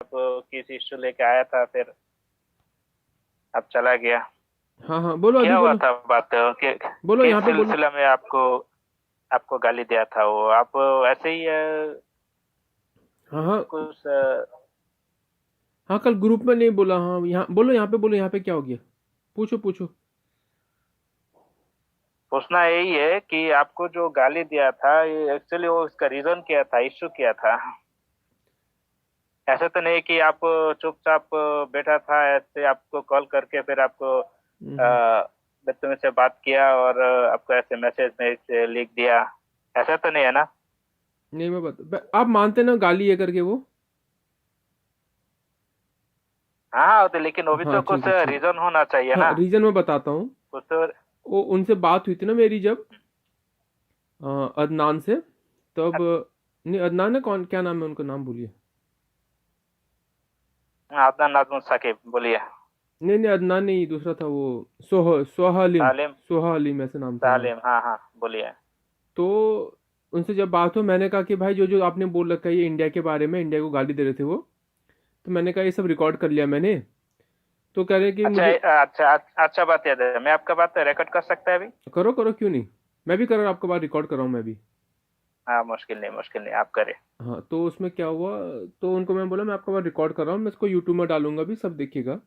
किस इश्यू लेके आया था, फिर अब चला गया। हाँ हाँ, बोलो अभी क्या हुआ बोलो। था बात बोलो किस यहाँ पे बोलो। सिलसिला में आपको आपको गाली दिया था वो? आप ऐसे ही हाँ हाँ। कुछ हाँ कल ग्रुप में नहीं बोला, हाँ यहाँ बोलो, यहाँ पे बोलो, यहाँ पे क्या हो गया? पूछो पूछो। पूछना यही है कि आपको जो गाली दिया था, ये एक्चुअली वो इसका रीजन क्या था, इश्यू क्या था? ऐसा तो नहीं कि आप चुपचाप बैठा था, ऐसे आपको कॉल करके फिर आपको हम्म। बदतमीजी से बात किया और आपको ऐसे मैसेज में से लिख दिया, ऐसा तो नहीं है ना? नहीं मैं आप मानते ना गाली है करके वो? हाँ हाँ, तो लेकिन वो भी हाँ तो कुछ ठीक है ठीक रीजन होना चाहिए है। हाँ ना। रीजन मैं बताता हूँ। कुछ तो। वो उनसे बात हुई थी ना मेरी जब अदनान से, तब। नहीं अदनान है, कौन क्या नाम है उनका, नाम भूलिए। आपका नाजमुल साकिब बोलिए। नहीं नहीं अदनान नहीं, दूसरा था वो। सोहा अलीम। सालिम। सोहा अलीम ऐसे नाम था, हाँ। सालिम, हाँ हाँ, बोलिए। तो उनसे जब बात हो, मैंने कहा कि भाई जो जो आपने बोल रखा है ये इंडिया के बारे में, इंडिया को गाली दे रहे थे वो, तो मैंने कहा ये सब रिकॉर्ड कर लिया मैंने। तो कह रहे कि अच्छा मुझे। अच्छा अच्छा, बात याद है, मैं आपका बात रिकॉर्ड कर सकता है अभी? करो करो, क्यों नहीं। मैं भी कर रहा हूँ, आपका बात रिकॉर्ड कर रहा हूँ मैं भी। हाँ, मुश्किल नहीं, मुश्किल नहीं, आप करें। हाँ तो उसमें क्या हुआ, तो उनको मैं बोला मैं आपका बात रिकॉर्ड कर रहा हूँ, मैं इसको यूट्यूब में डालूंगा भी, सब देखिएगा।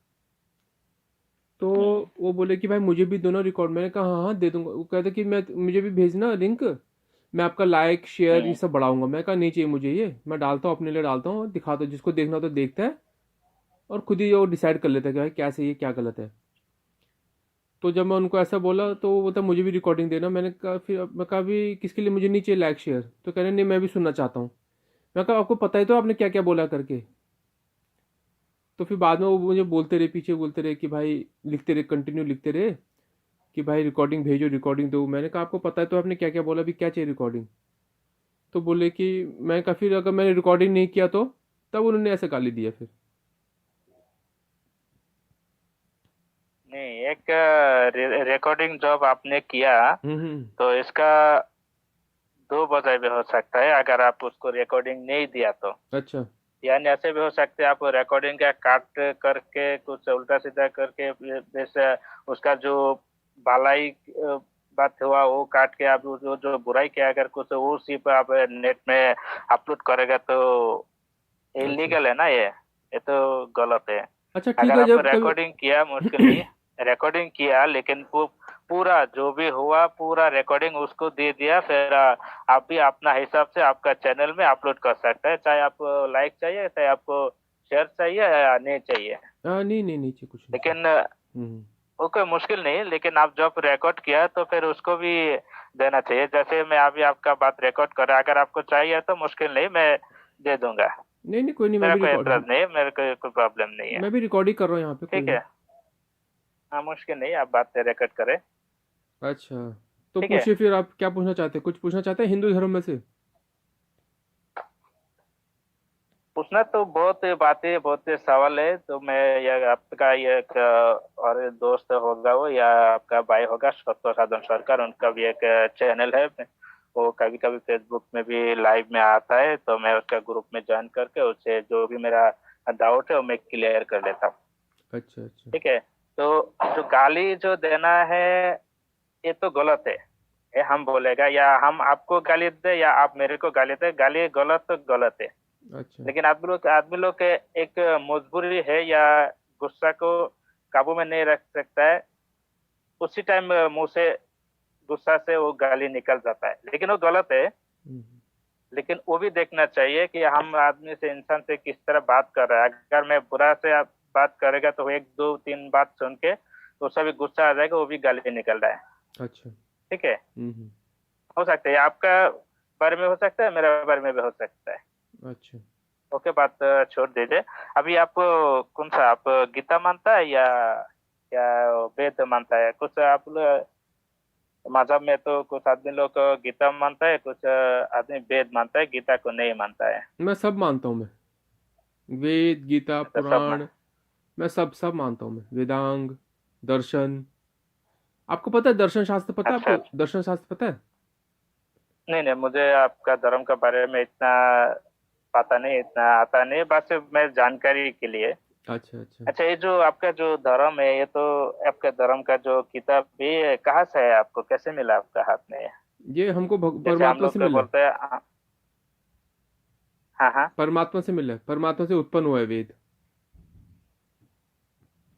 तो हम्म। वो बोले कि भाई मुझे भी दोनों रिकॉर्ड, मैंने कहा हाँ हाँ दे दूंगा। वो कहते कि मैं मुझे भी भेजना लिंक, मैं आपका लाइक शेयर ये हम्म। सब बढ़ाऊंगा। मैं कहा नहीं चाहिए मुझे, ये मैं डालता हूँ अपने लिए डालता हूँ, दिखाता हूँ जिसको देखना हो तो देखता है, और खुद ही वो डिसाइड कर लेता है कि भाई क्या सही है क्या गलत है। तो जब मैं उनको ऐसा बोला तो वो बोलता मुझे भी रिकॉर्डिंग देना। मैंने कहा फिर मैं कहा भी किसके लिए, मुझे नहीं चाहिए लाइक शेयर। तो कह रहे नहीं मैं भी सुनना चाहता हूँ। मैं कहा आपको पता ही तो आपने क्या क्या बोला करके। तो फिर बाद में वो मुझे बोलते रहे, पीछे बोलते रहे कि भाई लिखते रहे, कंटिन्यू लिखते रहे कि भाई रिकॉर्डिंग भेजो, रिकॉर्डिंग दो। मैंने कहा आपको पता है तो आपने क्या क्या बोला, भी क्या चाहिए रिकॉर्डिंग। तो बोले कि मैं कहा फिर अगर मैंने रिकॉर्डिंग नहीं किया तो, तब उन्होंने ऐसे गाली दिया फिर। नहीं, एक रिकॉर्डिंग जॉब आपने किया, हम्म। तो इसका दो वजह भी हो सकता है अगर आप उसको रिकॉर्डिंग नहीं दिया तो। अच्छा। यानी ऐसे भी हो सकते हैं आप रिकॉर्डिंग का काट करके कुछ उल्टा सीधा करके, जैसे उसका जो भलाई बात हुआ वो काट के आप जो जो बुराई किया, अगर कुछ वो सिर्फ आप नेट में अपलोड करेगा तो अच्छा इलीगल है ना ये तो गलत है। अच्छा ठीक अगर है आप जब रिकॉर्डिंग किया, मुश्किल कभी नहीं, रिकॉर्डिंग किया लेकिन पूरा जो भी हुआ पूरा रिकॉर्डिंग उसको दे दिया, फिर आप भी अपना हिसाब से आपका चैनल में अपलोड कर सकते हैं, चाहे आपको लाइक चाहिए, चाहे आपको शेयर चाहिए या नहीं चाहिए। नहीं नहीं नीचे कुछ नहीं चाहिए। लेकिन हम्म। वो कोई मुश्किल नहीं, लेकिन आप जब रिकॉर्ड किया तो फिर उसको भी देना चाहिए। जैसे मैं अभी आपका बात रिकॉर्ड कर रहा, अगर आपको चाहिए तो मुश्किल नहीं, मैं दे दूंगा। नहीं नहीं कोई नहीं, मैं मेरा भी कोई रिकॉर्ड, एतराज नहीं है, मेरे को कोई प्रॉब्लम नहीं है। मैं भी रिकॉर्ड ही कर रहा हूँ यहाँ पे, कोई ठीक नहीं। है। हाँ, मुश्किल नहीं, आप बात रिकॉर्ड करें। अच्छा तो ठीक है। पूछिए फिर, आप क्या पूछना चाहते हैं, कुछ पूछना चाहते हैं हिंदू धर्म में से? पूछना तो बहुत बातें, बहुत सवाल है, तो मैं या आपका ये एक और दोस्त होगा वो, या आपका भाई होगा सत्य साधन सरकार, उनका भी एक चैनल है, वो कभी कभी फेसबुक में भी लाइव में आता है, तो मैं उसका ग्रुप में ज्वाइन करके उससे जो भी मेरा डाउट है वो मैं क्लियर कर लेता हूँ। अच्छा अच्छा। ठीक है। तो जो गाली जो देना है ये तो गलत है, ये हम बोलेगा या हम आपको गाली दे या आप मेरे को गाली दे, गाली गलत तो गलत है। अच्छा। लेकिन आदमी लोग के एक मजबूरी है, या गुस्सा को काबू में नहीं रख सकता है, उसी टाइम मुंह से गुस्सा से वो गाली निकल जाता है, लेकिन वो गलत है। हम्म। लेकिन वो भी देखना चाहिए कि हम आदमी से, इंसान से किस तरह बात कर रहा है। अगर मैं बुरा से आप बात करेगा तो वो एक दो तीन बात सुन के तो उसका भी गुस्सा आ जाएगा, वो भी गाली निकल रहा है। अच्छा। ठीक है। हम्म। हो सकता है आपका बारे में हो सकता है, मेरे बारे में भी हो सकता है। अच्छा। ओके, बात छोड़ दीजिए। अभी आप कौन सा, आप गीता मानता है या वेद मानता है? कुछ आप मजहब में तो कुछ आदमी लोग गीता मानता है, कुछ आदमी वेद मानता है, गीता को नहीं मानता है। मैं सब मानता हूँ मैं, वेद गीता तो सब पुराण, मैं सब सब मानता हूँ मैं, वेदांग, दर्शन। आपको पता है दर्शन शास्त्र, पता है अच्छा आपको अच्छा। दर्शन शास्त्र पता है? नहीं नहीं, मुझे आपका धर्म के बारे में इतना पता नहीं, इतना आता नहीं, बस मैं जानकारी के लिए। अच्छा अच्छा। अच्छा, ये जो आपका जो धर्म है, ये तो आपका धर्म का जो किताब भी कहाँ से है, आपको कैसे मिला आपका हाथ में ये? ये हमको जैसे हम परमात्मा से लोग मिला है। बोलते हैं हाँ हाँ। परमात्मा से मिला है, परमात्मा से उत्पन्न हुआ है वेद।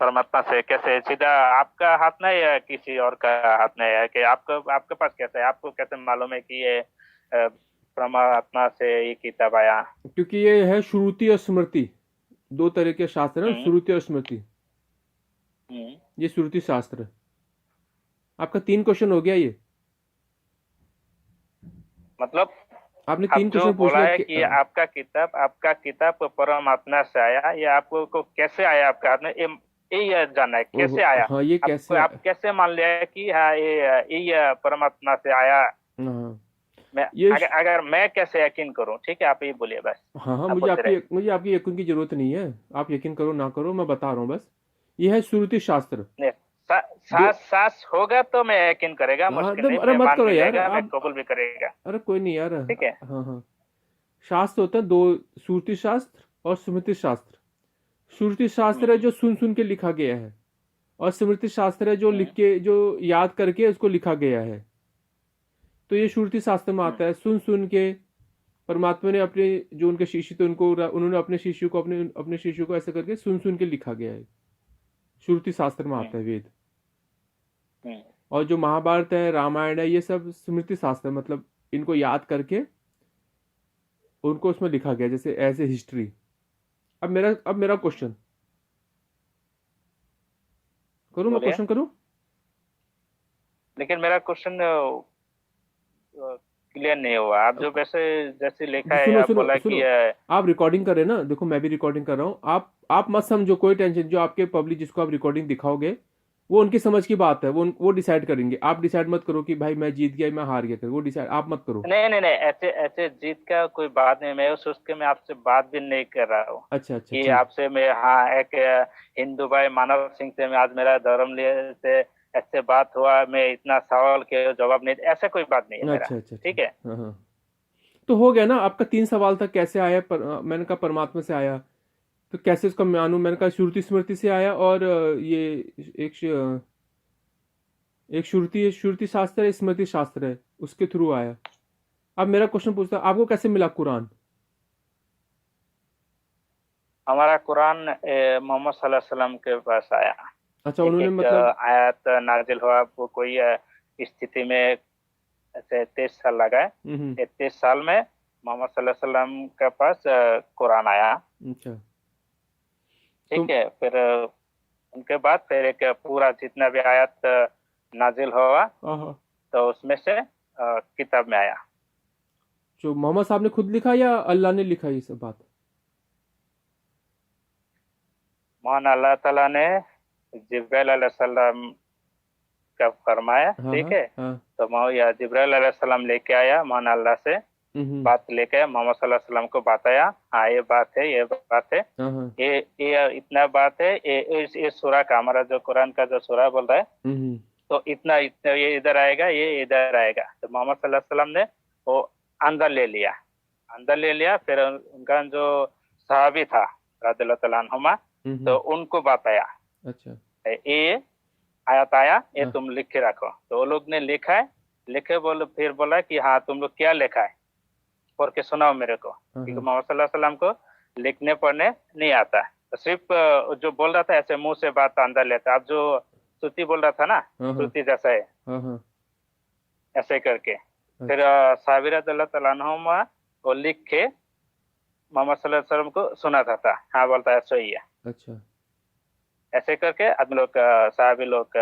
परमात्मा से कैसे सीधा आपका हाथ में या किसी और का हाथ में है, कि आपको आपके पास कैसे है, आपको कैसे मालूम है कि ये परमात्मा से ये किताब आया? क्योंकि ये है श्रुति और स्मृति, दो तरह के शास्त्र हैं, हम्म। श्रुति और स्मृति। हम्म। ये श्रुति शास्त्र है। आपका 3 क्वेश्चन हो गया ये। मतलब आपने आप तीन जो क्वेश्चन पूछ बोला लिया है कि कि आपका किताब परमात्मा से आया, ये आपको कैसे आया आपके हाथ में, ये जानना है ओहो, कैसे आया। हाँ ये आपको कैसे आप कैसे मान लिया है कि हाँ ये परमात्मा से आया? हाँ मैं ये अगर अगर मैं कैसे यकीन करूं, ठीक है, आप ये बोलिए बस। हाँ हाँ, आप बोलते रहे। मुझे आपकी यकीन की जरूरत नहीं है। आप यकीन करो ना करो, मैं बता रहा हूँ बस। ये है श्रुति शास्त्र। नहीं, दो सास होगा तो मैं यकीन करेगा, हाँ मुश्किल नहीं, अरे मैं मत मान करो भी यार लेगा, मैं आप। कबूल भी करेगा। अरे कोई नहीं यार। ठीक है। हाँ हाँ। शास्त्र होता है दो, श्रुति शास्त्र और स्मृति शास्त्र। श्रुति शास्त्र है हम्म। जो सुन सुन के लिखा गया है, और स्मृति शास्त्र है जो लिख हम्म। के, जो याद करके उसको लिखा गया है। तो ये श्रुति शास्त्र में हम्म। आता है, सुन सुन के परमात्मा ने अपने, जो उनके शिष्य थे उनको, उन्होंने अपने शिष्य को, अपने अपने शिष्य को ऐसे करके सुन सुन के लिखा गया है। श्रुति शास्त्र में हम्म। आता है वेद। हम्म। और जो महाभारत है, रामायण है, ये सब स्मृति शास्त्र है, मतलब इनको याद करके उनको उसमें लिखा गया, जैसे एज ए हिस्ट्री। अब मेरा क्वेश्चन करूँ, मैं बोलिए। क्वेश्चन करूँ। लेकिन मेरा क्वेश्चन क्लियर नहीं हुआ। आप जो वैसे जैसे लिखा है, सुनो आप सुनो बोला सुनो, कि आप रिकॉर्डिंग कर रहे हैं ना, देखो मैं भी रिकॉर्डिंग कर रहा हूँ। आप मत समझो, कोई टेंशन। जो आपके पब्लिक जिसको आप रिकॉर्डिंग दिखाओगे, वो उनकी समझ की बात है, वो डिसाइड करेंगे। आप डिसाइड मत करो कि भाई मैं जीत गया मैं हार गया कर, वो डिसाइड आप मत करो। नहीं नहीं नहीं, ऐसे ऐसे जीत का कोई बात नहीं, मैं उस उसके मैं आपसे बात भी नहीं कर रहा हूँ अच्छा अच्छा कि ठीक। आपसे मैं, हाँ, एक हिंदू भाई मानव सिंह से मैं आज मेरा धर्म लिए से ऐसे बात हुआ, मैं इतना सवाल के जवाब नहीं, ऐसा कोई बात नहीं है मेरा। अच्छा अच्छा ठीक ठीक। है। हाँ हाँ। तो हो गया ना आपका 3 सवाल था, कैसे आया मैंने कहा परमात्मा से आया। तो कैसे उसका मानूं, मैंने कहा श्रुति स्मृति से आया। और एक श्रुति शास्त्र है, स्मृति शास्त्र है, उसके थ्रू आया। अब मेरा क्वेश्चन पूछता है, आपको कैसे मिला कुरान? हमारा कुरान मोहम्मद सल्लल्लाहु अलैहि वसल्लम के पास आया। अच्छा, एक उन्होंने एक मतलब। आयत नाजिल हुआ, वो कोई स्थिति में ऐसे 23 साल लगा है। हम्म। ये 23 साल में मोहम्मद सल्लल्लाहु अलैहि वसल्लम के पास कुरान आया। अच्छा। तो ठीक है। फिर उनके बाद फिर एक पूरा जितना भी आयत नाजिल हुआ, आहा, तो उसमें से किताब में आया। जो मोहम्मद साहब ने खुद लिखा या अल्लाह ने लिखा ये सब बात? मोहन अल्लाह ताला ने जिब्राइल अलैहिस्सलाम का फरमाया। हाँ ठीक हाँ है। हाँ। तो या जिब्राइल अलैहिस्सलाम लेके आया मोहन अल्लाह से, हम्म। बात लेके आया, मोहम्मद सल्लल्लाहु अलैहि वसल्लम को बताया, हाँ ये बात है, ये बात है, हाँ हाँ। ये इतना बात है, ये सूरा का, हमारा जो कुरान का जो सूरा बोल रहा है, हम्म। तो इतना इतना ये इधर आएगा, ये इधर आएगा। तो मोहम्मद सल्लल्लाहु अलैहि वसल्लम ने वो अंदर ले लिया, अंदर ले लिया। फिर उनका जो सहाबी था रज़ियल्लाहु तआला अन्हुमा, तो हम्म। उनको बताया, अच्छा। ये आयत आया, ये हाँ तुम लिख के रखो। तो वो लोग ने लिखा है, लिखे, फिर बोला कि हाँ तुम लोग क्या लिखा है, पढ़ के सुनाओ मेरे को, हाँ क्योंकि हाँ मोहम्मद सल्लल्लाहु अलैहि वसल्लम को लिखने पढ़ने नहीं आता। तो सिर्फ जो बोल रहा था ऐसे मुंह से बात अंदर लेता। अब जो श्रुति बोल रहा था ना, हाँ हाँ श्रुति जैसा है, हाँ हाँ। ऐसे करके फिर अच्छा साबिर रज़ियल्लाहु तआला अन्हुमा वो लिख के मोहम्मद सल्लल्लाहु अलैहि वसल्लम को सुनाता था, हाँ बोलता है ऐसा ही है। अच्छा ऐसे करके आदमी लोग साहबी लोग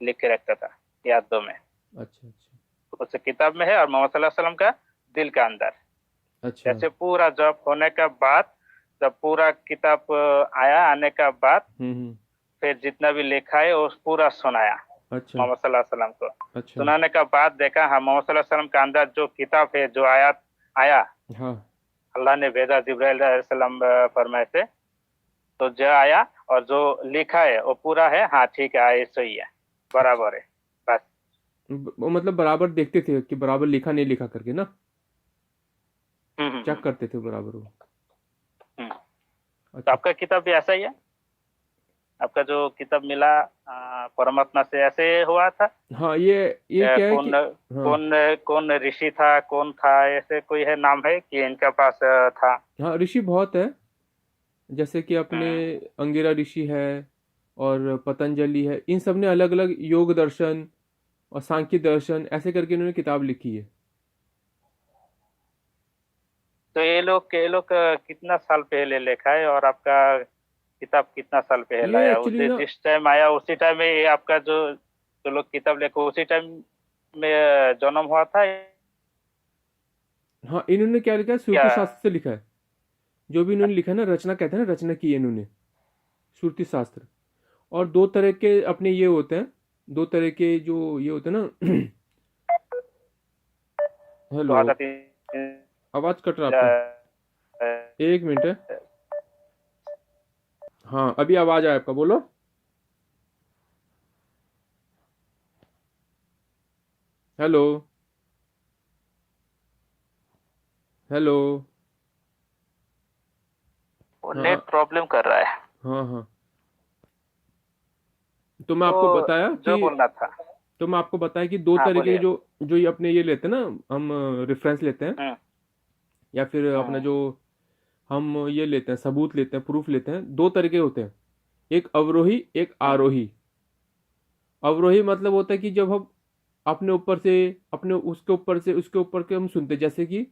लिख के रखता था यादों में। अच्छा अच्छा उस किताब में है, और मोहम्मद सल्लल्लाहु अलैहि वसल्लम का दिल का अंदर। अच्छा। जैसे पूरा जब होने का बाद, जब पूरा किताब आया आने का बाद, हम्म। फिर जितना भी लिखा है वो पूरा सुनाया अच्छा मोहम्मद सल्लल्लाहु अलैहि वसल्लम को। अच्छा। सुनाने का बाद देखा, हाँ मोहम्मद सल्लल्लाहु अलैहि वसल्लम का अंदर जो किताब है, जो आयत आया, हाँ अल्लाह ने भेजा जिब्राइल अलैहिस्सलाम फरमाए थे, तो जो आया और जो लिखा है वो पूरा है, हाँ ठीक है, ये सही है, अच्छा। बराबर है, बस। वो मतलब बराबर देखते थे कि बराबर लिखा नहीं लिखा करके ना, हम्म। हम्म। चेक करते थे बराबर वो। तो अच्छा। आपका किताब भी ऐसा ही है? आपका जो किताब मिला परमात्मा से, ऐसे हुआ था? हाँ, ये क्या है कि, कौन हाँ कौन कौन ऋषि था, कौन था, ऐसे कोई है नाम है कि इनके पास था? हाँ, ऋषि बहुत है। जैसे कि अपने हम्म। अंगिरा ऋषि है, और पतंजलि है। इन सब ने अलग अलग योग दर्शन और सांख्य दर्शन ऐसे करके इन्होंने किताब लिखी है। तो ये लोग कितना साल पहले लिखा है, और आपका किताब कितना साल पहले ये आया? एक्चुअली उसी ना, जिस टाइम आया उसी टाइम में ये आपका जो लोग किताब लिखो उसी टाइम में जन्म हुआ था हाँ, इन्होंने क्या लिखा है, क्या? श्रुति शास्त्र से लिखा है। जो भी इन्होंने लिखा है ना, रचना कहते हैं ना, रचना की है इन्होंने, श्रुति शास्त्र। और दो तरह के अपने ये होते हैं, दो तरह के जो ये होते हैं ना। तो हेलो, आजादी आवाज कट रहा है आपका। एक मिनट है। हाँ, अभी आवाज आया आपका, बोलो। हेलो। हेलो। वो नेट हाँ प्रॉब्लम कर रहा है। हाँ हाँ। तो मैं आपको तो बताया कि जो बोलना था। तो मैं आपको बताया कि दो हाँ तरीके के बोलिए। जो जो ये अपने ये लेते हैं ना, हम रेफरेंस लेते हैं, हम्म। या फिर अपना हम्म। जो हम ये लेते हैं, सबूत लेते हैं, प्रूफ लेते हैं, दो तरीके होते हैं। एक अवरोही, एक हम्म। आरोही। अवरोही मतलब होता है कि जब हम अपने ऊपर से, अपने उसके ऊपर से, उसके ऊपर के हम सुनते हैं। जैसे कि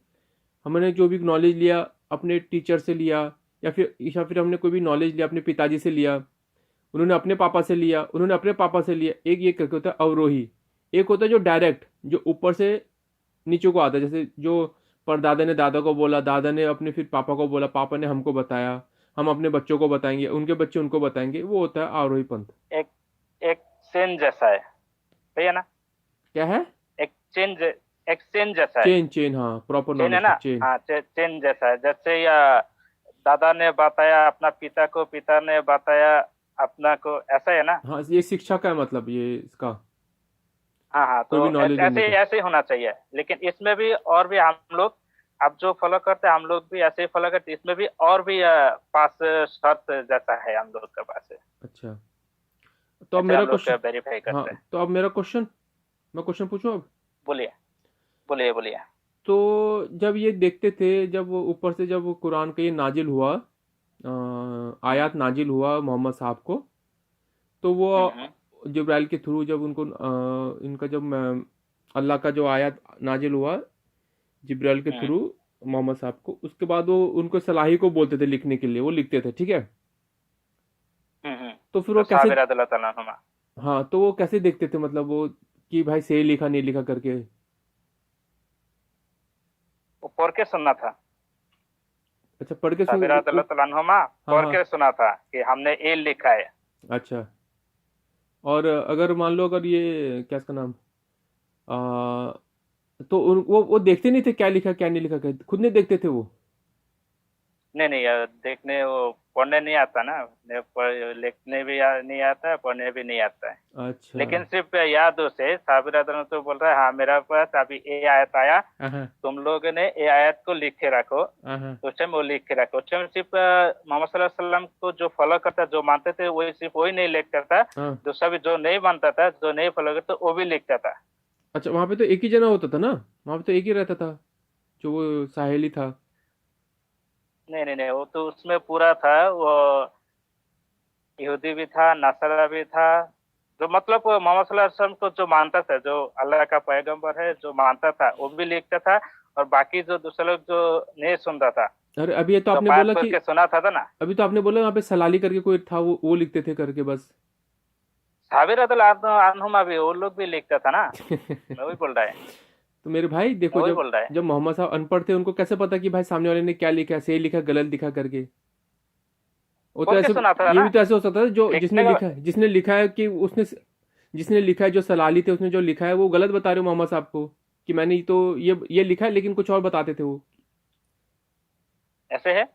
हमने जो भी नॉलेज लिया अपने टीचर से लिया, या फिर हमने कोई भी नॉलेज लिया अपने पिताजी से लिया, उन्होंने अपने पापा से लिया, उन्होंने अपने पापा से लिया। एक ये करके होता है अवरोही। एक होता है जो डायरेक्ट, जो ऊपर से नीचे को आता है। जैसे जो परदादा ने दादा को बोला, दादा ने अपने फिर पापा को बोला, पापा ने हमको बताया, हम अपने बच्चों को बताएंगे, उनके बच्चे उनको बताएंगे, वो होता है आरोही पंथ। एक एक चेन जैसा है, सही है ना? क्या है? एक चेन एक चेन जैसा है। चेन, चेन, हाँ, प्रॉपर चेन है नॉलेज ना? था, चेन। हाँ, चेन जैसा है। जैसे या दादा ने बताया अपना पिता को, पिता ने बताया अपना को, ऐसा है ना? हाँ, ये शिक्षा का है, मतलब ये इसका हाँ हाँ, कोई भी तो नॉलेज लेने ऐसे का। ऐसे ही होना चाहिए। लेकिन इसमें भी और भी हम लोग, अब जो फॉलो करते हैं हम लोग भी ऐसे ही फॉलो करते हैं। इसमें भी और भी पास शर्त जैसा है हम लोग के पास है। अच्छा, तो अब ऐसे मेरा हम लोग क्वेश्चन, वेरीफाई हाँ, करते हैं। तो अब मेरा क्वेश्चन, मैं क्वेश्चन पूछूं अब। बोलिए, बोलिए, बोलिए। तो जब ये देखते थे, जब वो ऊपर से जब वो कुरान का ये नाजिल हुआ, हम्म। आयत नाजिल हुआ मोहम्मद साहब को, तो वो हम्म। जिब्राइल के थ्रू जब उनको इनका जब अल्लाह का जो आयत नाजिल हुआ जिब्राइल के हम्म। थ्रू मोहम्मद साहब को, उसके बाद वो उनको सलाही को बोलते थे लिखने के लिए, वो लिखते थे, ठीक है। हम्म। तो फिर वो तो कैसे, साबिर अल्लाह ताला नुमा, हाँ, तो वो कैसे देखते थे, मतलब वो कि भाई सही लिखा नहीं लिखा करके। वो पढ़ के सुनना था। अच्छा, पढ़ के सुन साबिर अल्लाह ताला नुमा हाँ पढ़ हाँ। के सुना था कि हमने ये लिखा है। अच्छा, और अगर मान लो, अगर ये क्या इसका नाम, आ, तो वो देखते नहीं थे क्या लिखा क्या नहीं लिखा, खुद नहीं देखते थे वो। नहीं नहीं यार, देखने वो पढ़ने नहीं आता ना। लिखने भी नहीं आता, पढ़ने भी नहीं आता है। अच्छा। लेकिन सिर्फ याद से साबिर अदन तो बोल रहा है, हाँ मेरा पास अभी ये आयत आया, हाँ तुम लोग ने ये आयत को लिख के रखो। हाँ तो उस टाइम वो लिख के रखो। उस टाइम सिर्फ मोहम्मद सल्लल्लाहु अलैहि वसल्लम को जो फॉलो करता, जो मानते थे, वही सिर्फ वही नहीं लिखता था। हाँ। जो सभी जो नहीं मानता था, जो नहीं फॉलो करता, वो भी लिखता था। अच्छा, वहाँ पे तो एक ही जना होता था ना, वहाँ पे तो एक ही रहता था, जो वो साहेली था। नहीं नहीं नहीं, वो तो उसमें पूरा था वो। यहूदी भी था, नसारा भी था। जो मतलब मोहम्मद सल्लल्लाहु अलैहि वसल्लम को जो मानता था, जो अल्लाह का पैगंबर है, जो मानता था, वो भी लिखता था। और बाकी जो दूसरे लोग जो नहीं सुनता था, अरे अभी ये तो जो आपने बात बोला पढ़ कि, के सुना था ना, अभी तो आपने बोला वहाँ पे सलाली करके कोई था, वो लिखते थे करके बस। साबिर अनहुमा भी वो लोग भी लिखता था ना। मैं वही बोल रहा है। तो मेरे भाई मैं देखो, वही जब बोल रहा है। जब मोहम्मद साहब अनपढ़ थे, उनको कैसे पता कि भाई सामने वाले ने क्या लिखा है, सही लिखा गलत लिखा करके। वो तो पढ़ के ऐसे, सुना था ये ना। भी तो ऐसे हो सकता है जो लिखने का। जिसने लिखा है कि उसने, जिसने लिखा है, जो सलाली थे, उसने जो लिखा है वो गलत बता रहे हो मोहम्मद साहब को, कि मैंने तो ये लिखा है, लेकिन कुछ और बताते थे वो। ऐसे है।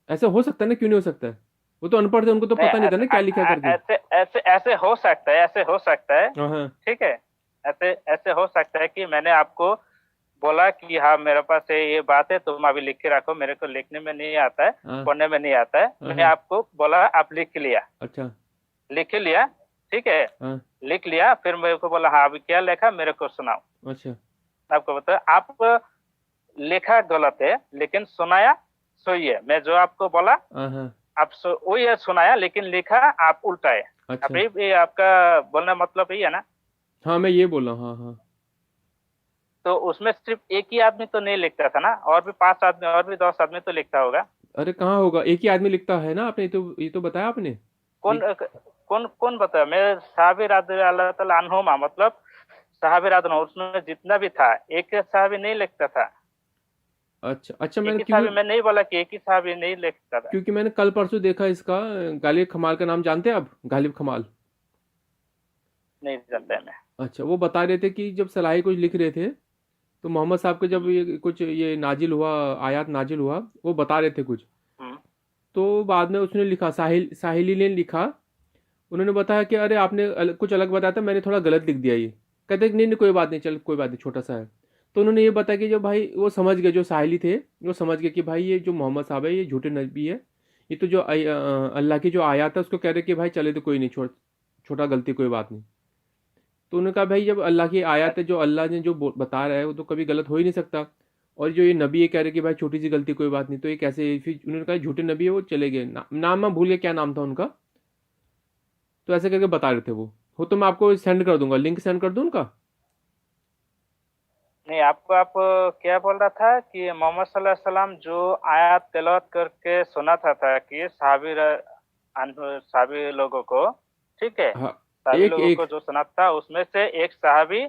ऐसा हो सकता है ना, क्यों नहीं हो सकता है? वो तो अनपढ़ थे, उनको तो नहीं, पता नहीं था ना क्या लिखा है करके। ऐसे ऐसे ऐसे हो सकता है, ऐसे हो सकता है। हाँ हाँ। ठीक है। ऐसे ऐसे हो सकता है कि मैंने आपको बोला कि हाँ मेरे पास ये बात है, तुम अभी लिख के रखो, मेरे को लिखने में नहीं आता है, हाँ पढ़ने में नहीं आता है। हाँ मैंने हाँ, आपको बोला, आप लिख लिया, अच्छा लिख लिया, ठीक है, हाँ लिख लिया। फिर मेरे को बोला हाँ अभी क्या लिखा मेरे को सुनाओ। अच्छा आपको बताया, आप लिखा गलत है लेकिन सुनाया सही है। मैं जो आपको बोला, हाँ हाँ, आप वही है सुनाया, लेकिन लिखा आप उल्टा है। आप अच्छा ये आपका बोलने मतलब यही है ना। हाँ, मैं ये बोल रहा हूँ, हाँ हाँ। तो उसमें सिर्फ एक ही आदमी तो नहीं लिखता था ना, और भी 5 आदमी और भी 10 आदमी तो लिखता होगा। अरे कहाँ होगा, एक ही आदमी लिखता है ना, आपने ये तो बताया आपने। कौन एक, कौन कौन बताया? मैं साहबी राद अल्लाह ताला अन्हुमा, मतलब साहबी राद, उसमें जितना भी था एक साहबी नहीं लिखता था। अच्छा अच्छा, एक मैंने ही क्योंकि साहबी, मैं नहीं बोला कि एक ही साहबी नहीं लिखता था। क्योंकि मैंने कल परसों देखा इसका। गालिब खमाल का नाम जानते हैं आप, गालिब खमाल। नहीं जानता मैं। अच्छा, वो बता रहे थे कि जब सलाही कुछ लिख रहे थे, तो मोहम्मद साहब के जब हम्म, ये कुछ ये नाजिल हुआ, आयत नाजिल हुआ, वो बता रहे थे कुछ। हम्म, तो बाद में उसने लिखा, साहिली ने लिखा, उन्होंने बताया कि अरे आपने कुछ अलग बताया था, मैंने थोड़ा गलत लिख दिया ये। कहते कि नहीं नहीं कोई बात नहीं, चल कोई बात नहीं, छोटा सा है। तो उन्होंने ये बताया कि जो भाई वो समझ गए, जो साहिली थे वो समझ गए कि भाई ये जो मोहम्मद साहब है ये झूठे नबी है। ये तो जो अल्लाह की जो आयत है उसको कह रहे कि भाई चले तो कोई नहीं, छोटा गलती कोई बात नहीं। तो उन्होंने कहा भाई जब अल्लाह की आयत है, जो अल्लाह ने जो बता रहा है वो तो कभी गलत हो ही नहीं सकता। और जो ये नबी ये कह रहे कि भाई छोटी सी गलती कोई बात नहीं, तो ये कैसे? फिर उन्होंने कहा झूठे नबी है वो, चले गए। नाम मैं भूल गया क्या नाम था उनका। तो ऐसे करके बता रहे थे वो। हो तो मैं आपको सेंड कर दूंगा, लिंक सेंड कर दूं उनका। नहीं आपको, आप क्या बोल रहा था कि मोहम्मद सल्लल्लाहु अलैहि वसल्लम जो आयत तिलावत करके सुनाता था कि साहबी लोगों को, ठीक है, हाँ, साहबी एक लोगों एक, को जो सुनाता था उसमें से एक साहबी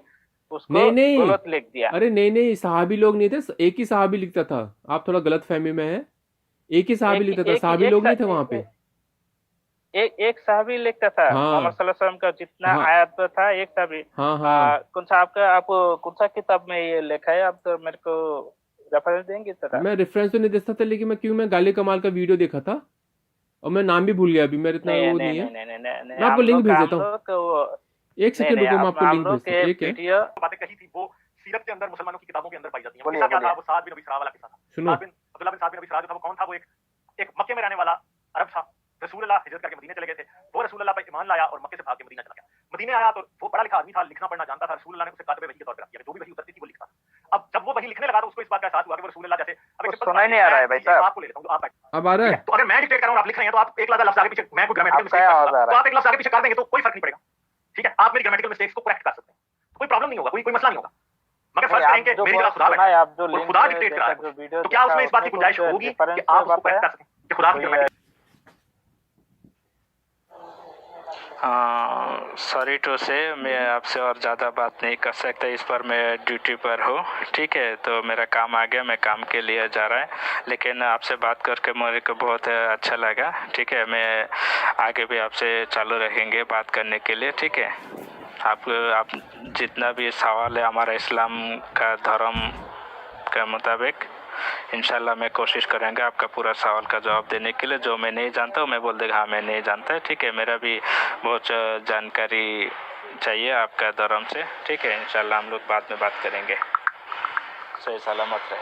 उसको नहीं नहीं, गलत लिख दिया। अरे नहीं नहीं, सहाबी लोग नहीं थे, एक ही सहाबी लिखता था। आप थोड़ा गलत फहमी में है। एक ही सहाबी एक लिखता था, एक सहाबी एक लोग सा, नहीं थे वहां पे। एक साहबी लिखता था मोहम्मद हाँ सल्लल्लाहु अलैहि वसल्लम का जितना हाँ आयत पे था, एक साहबी। हाँ हाँ, कौन सा आपका, आप कौन सा किताब में ये लिखा है? आप तो मेरे को रेफरेंस देंगे जरा। मैं रेफरेंस तो नहीं दे सकता, लेकिन मैं गाली कमाल का वीडियो देखा था। और मैं नाम भी भूल गया अभी, मेरे इतना नहीं वो नहीं नहीं है। नहीं नहीं नहीं नहीं नहीं, मैं आपको लिंक भेज हम देता हूँ। लोग वो, एक नहीं सेकंड नहीं, रुको, मैं आपको हम लिंक लोग भेजता हूँ, के एक है। वीडियो। बातें कही थी वो सीरत के अंदर, मुसलमानों की किताबों के अंदर पाई जाती हैं। बोलिए किस्सा क्या था? बोलिए। वो साद बिन अबी सराह वाला किस्सा था। सुनो। अब्दुल्लाह बिन साद बिन अबी सराह जो था, वो कौन था? वो एक मक्के में रहने वाला अरब था। रसूल अल्लाह हिजरत करके मदीने चले गए थे। वो रसूल अल्लाह पर ईमान लाया और मक्के से भाग के मदीना चला गया। मदीने आया तो वो पढ़ा लिखा आदमी था, लिखना पढ़ना जानता था। रसूल अल्लाह ने उसे कातिब वही के तौर पर रख दिया, जो भी वही उतरती थी वो लिखता था। अब जब वो वही लिखने लगा तो उसको इस बात का एहसास हुआ कि वो रसूल अल्लाह जैसे, अब एक सुना ही नहीं आ रहा है भाई साहब। आपको ले लेता हूं, आपका, अब आ रहा ठीक है? है? तो अगर मैं डिक्टेट कर रहा हूं, आप लिख रहे हैं, तो आप एक लादा लफ्ज आगे पीछे, मैं कोई ग्रामेटिकल आपका मिस्टेक आवाज आ कर रहा तो है। आप एक लफ्ज आगे पीछे कर देंगे तो कोई फर्क नहीं पड़ेगा, ठीक है? आप मेरी ग्रामेटिकल मिस्टेक्स को करेक्ट कर सकते हैं, तो कोई प्रॉब्लम नहीं होगा, कोई मसला नहीं होगा। मगर नहीं, फर्ज आप करें कि जो मेरी जगह खुदा सुना है, बैठा आप जो है और लिंक खुदा डिक्टेट देखा, करा जो है, वीडियो तो क्या देखा, उसमें इस बात उसमें की गुंजाइश कुछ होगी डिफरेंस कि आप उसको बताया? करेक्ट कर सकें कि खुदा की कोई ग्रामेटिकल? सॉरी टू से, मैं आपसे और ज़्यादा बात नहीं कर सकता इस पर, मैं ड्यूटी पर हूँ, ठीक है? तो मेरा काम आ गया, मैं काम के लिए जा रहा है। लेकिन आपसे बात करके मेरे को बहुत अच्छा लगा, ठीक है? मैं आगे भी आपसे चालू रहेंगे बात करने के लिए, ठीक है? आप जितना भी सवाल है हमारा इस्लाम का धर्म के मुताबिक, इंशाल्लाह मैं कोशिश करेंगे आपका पूरा सवाल का जवाब देने के लिए। जो मैं नहीं जानता हूँ मैं बोल देगा हाँ मैं नहीं जानता, ठीक है? मेरा भी बहुत जानकारी चाहिए आपका धर्म से, ठीक है? इंशाल्लाह हम लोग बाद में बात करेंगे। सही सलामत रहे।